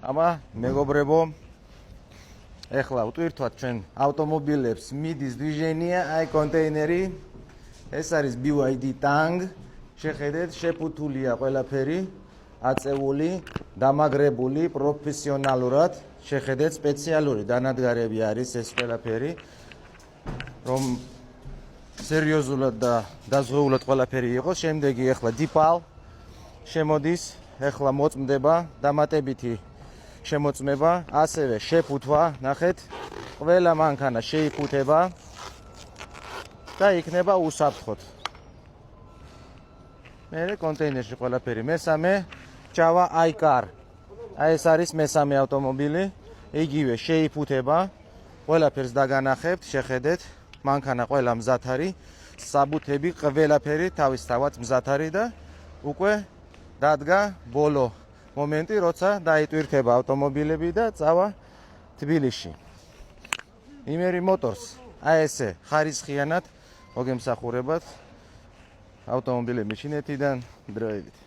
Ama მეგობრებო, ეხლა ვტვირთვათ ჩვენ ავტომობილებს მიდის движение, აი კონტეინერი, ეს არის BYD Tang, შეხედეთ, შეფუთულია ყველაფერი, აწეული, დამაგრებული პროფესიონალურად, შეხედეთ, სპეციალური დანადგარები არის ეს ყველაფერი, რომ სერიოზულად და დაზღვეულად ყველაფერი იყოს. შემდეგი ეხლა დიპალ შემოდის, ეხლა მოწმდება დამატებითი შემოწმება, ასევე შეფუთვა, ნახეთ, ყველა მანქანა შეიფუთება და იქნება უსაფრთხოდ. მერე კონტეინერში ყველაფერი. მესამე Java iCar. აი ეს არის მესამე ავტომობილი, იგივე შეიფუთება, ყველაფერს დაგანახებთ, შეხედეთ, მანქანა ყველა მზად არის, საბუთები ყველაფერი თავისთავად მზად არის და უკვე დადგა ბოლო მომენტი, როცა დაიტვირთება ავტომობილები და წავა თბილისში. იმერი Motors, აი ესე ხარისხიანად მოგემსახურებათ ავტომობილები ჩინეთიდან დროებით.